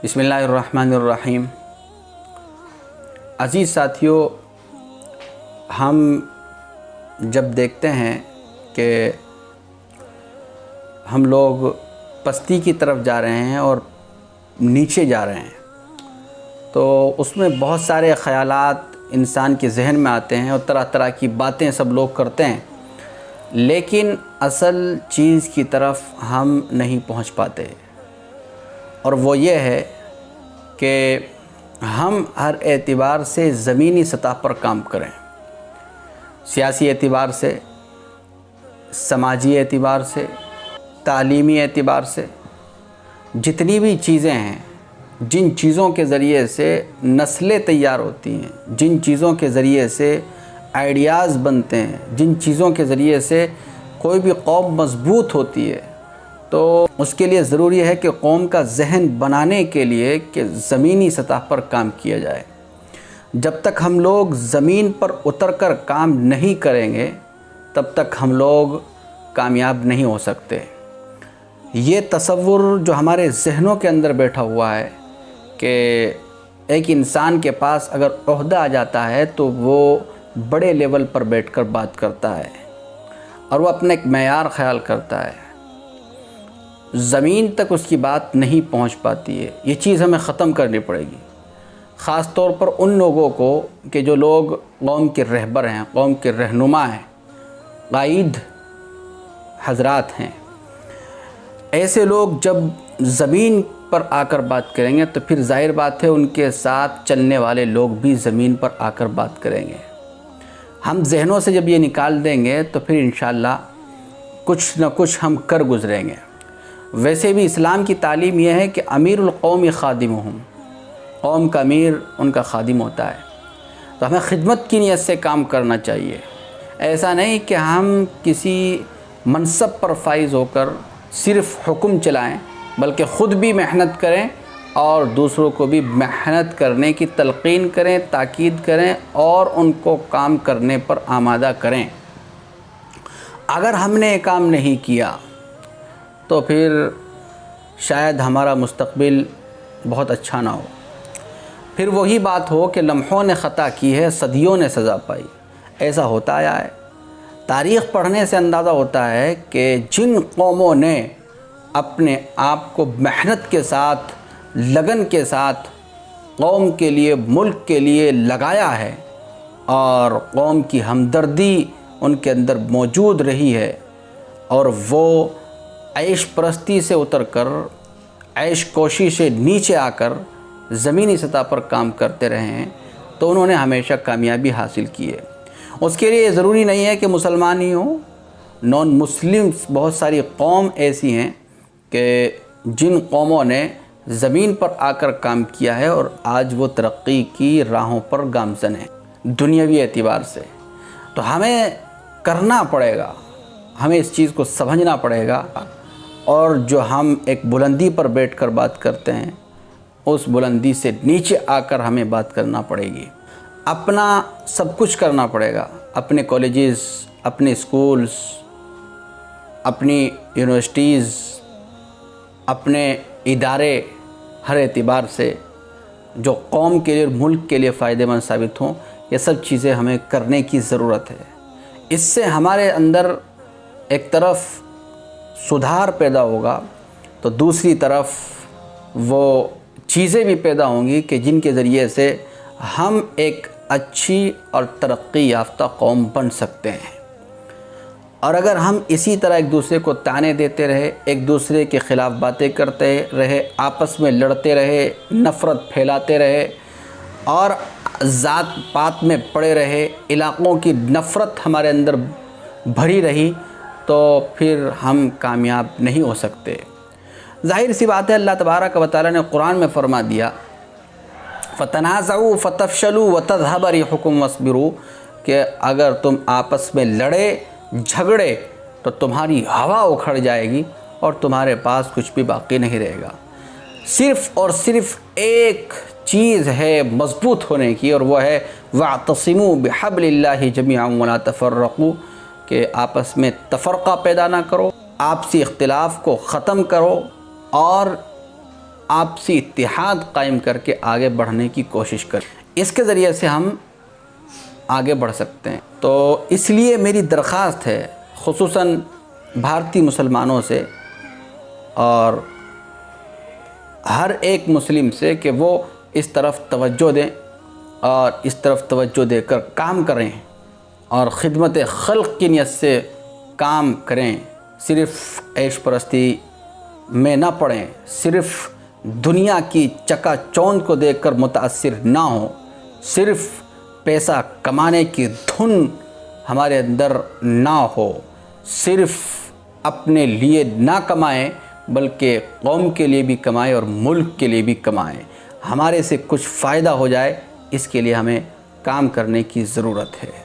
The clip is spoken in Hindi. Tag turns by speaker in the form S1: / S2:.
S1: बिस्मिल्लाहिर्रहमानिर्रहीम। अज़ीज़ साथियों, हम जब देखते हैं कि हम लोग पस्ती की तरफ जा रहे हैं और नीचे जा रहे हैं, तो उसमें बहुत सारे ख़यालात इंसान के जहन में आते हैं और तरह तरह की बातें सब लोग करते हैं, लेकिन असल चीज़ की तरफ हम नहीं पहुंच पाते। और वो ये है कि हम हर एतबार से ज़मीनी सतह पर काम करें, सियासी एतबार से, समाजी एतबार से, तालीमी एतबार से। जितनी भी चीज़ें हैं, जिन चीज़ों के ज़रिए से नस्लें तैयार होती हैं, जिन चीज़ों के ज़रिए से आइडियाज़ बनते हैं, जिन चीज़ों के ज़रिए से कोई भी कौम मज़बूत होती है, तो उसके लिए ज़रूरी है कि कौम का जहन बनाने के लिए कि ज़मीनी सतह पर काम किया जाए। जब तक हम लोग ज़मीन पर उतरकर काम नहीं करेंगे, तब तक हम लोग कामयाब नहीं हो सकते। ये तसव्वुर जो हमारे जहनों के अंदर बैठा हुआ है कि एक इंसान के पास अगर ओहदा आ जाता है तो वो बड़े लेवल पर बैठकर बात करता है और वो अपना एक मेयार ख़याल करता है, ज़मीन तक उसकी बात नहीं पहुंच पाती है। ये चीज़ हमें ख़त्म करनी पड़ेगी, ख़ास तौर पर उन लोगों को कि जो लोग कौम के रहबर हैं, कौम के रहनुमा हैं, कायद हज़रात हैं। ऐसे लोग जब ज़मीन पर आकर बात करेंगे तो फिर ज़ाहिर बात है उनके साथ चलने वाले लोग भी ज़मीन पर आकर बात करेंगे। हम जहनों से जब ये निकाल देंगे तो फिर इंशाअल्लाह कुछ न कुछ हम कर गुज़रेंगे। वैसे भी इस्लाम की तालीम यह है कि अमीरुल कौम खादिमुहुम, कौम का अमीर उनका खादिम होता है। तो हमें खिदमत की नीयत से काम करना चाहिए। ऐसा नहीं कि हम किसी मनसब पर फाइज होकर सिर्फ़ हुक्म चलाएं, बल्कि ख़ुद भी मेहनत करें और दूसरों को भी मेहनत करने की तलक़ीन करें, ताकीद करें और उनको काम करने पर आमादा करें। अगर हमने काम नहीं किया तो फिर शायद हमारा मुस्तक़बिल बहुत अच्छा ना हो। फिर वही बात हो कि लम्हों ने ख़ता की है, सदियों ने सज़ा पाई। ऐसा होता आया है। तारीख़ पढ़ने से अंदाज़ा होता है कि जिन कौमों ने अपने आप को मेहनत के साथ, लगन के साथ कौम के लिए, मुल्क के लिए लगाया है और कौम की हमदर्दी उनके अंदर मौजूद रही है और वो ऐश परस्ती से उतरकर, ऐश कोशी से नीचे आकर ज़मीनी सतह पर काम करते रहे हैं, तो उन्होंने हमेशा कामयाबी हासिल की है। उसके लिए ज़रूरी नहीं है कि मुसलमान ही हो, नॉन मुस्लिम्स बहुत सारी कौम ऐसी हैं कि जिन कौमों ने ज़मीन पर आकर काम किया है और आज वो तरक्की की राहों पर गामज़न है दुनियावी एतबार से। तो हमें करना पड़ेगा, हमें इस चीज़ को समझना पड़ेगा और जो हम एक बुलंदी पर बैठकर बात करते हैं, उस बुलंदी से नीचे आकर हमें बात करना पड़ेगी। अपना सब कुछ करना पड़ेगा, अपने कॉलेजेस, अपने स्कूल्स, अपनी यूनिवर्सिटीज़, अपने इदारे, हर एतबार से जो कौम के लिए और मुल्क के लिए फ़ायदेमंद साबित हों, ये सब चीज़ें हमें करने की ज़रूरत है। इससे हमारे अंदर एक तरफ सुधार पैदा होगा तो दूसरी तरफ वो चीज़ें भी पैदा होंगी कि जिनके ज़रिए से हम एक अच्छी और तरक्की याफ्ता कौम बन सकते हैं। और अगर हम इसी तरह एक दूसरे को ताने देते रहे, एक दूसरे के ख़िलाफ़ बातें करते रहे, आपस में लड़ते रहे, नफ़रत फैलाते रहे और ज़ात पात में पड़े रहे, इलाक़ों की नफ़रत हमारे अंदर भरी रही, तो फिर हम कामयाब नहीं हो सकते। ज़ाहिर सी बात है, अल्लाह तबारक व तआला ने कुरान में फ़रमा दिया, फ़तनाज़ऊ फ़तफ़शलू वतज़हब रिहुकुम वस्बिरू, कि अगर तुम आपस में लड़े झगड़े तो तुम्हारी हवा उखड़ जाएगी और तुम्हारे पास कुछ भी बाकी नहीं रहेगा। सिर्फ़ और सिर्फ एक चीज़ है मज़बूत होने की, और वह है वअतसिमू बिहब्लिल्लाहि जमीअन वला तफ़र्रक़ू, कि आपस में तफ़र्क़ा पैदा ना करो, आपसी इख्तिलाफ़ को ख़त्म करो और आपसी इत्तेहाद कायम करके आगे बढ़ने की कोशिश करें। इसके ज़रिए से हम आगे बढ़ सकते हैं। तो इसलिए मेरी दरख्वास्त है खुसूसन भारतीय मुसलमानों से और हर एक मुस्लिम से कि वो इस तरफ तवज्जो दें और इस तरफ तवज्जो देकर काम करें और ख़िदमत खल्क़ की नियत से काम करें। सिर्फ़ ऐश परस्ती में ना पड़ें, सिर्फ़ दुनिया की चकाचौंध को देखकर मुतासिर ना हो, सिर्फ़ पैसा कमाने की धुन हमारे अंदर ना हो, सिर्फ़ अपने लिए ना कमाएं बल्कि कौम के लिए भी कमाएं और मुल्क के लिए भी कमाएं। हमारे से कुछ फ़ायदा हो जाए इसके लिए हमें काम करने की ज़रूरत है।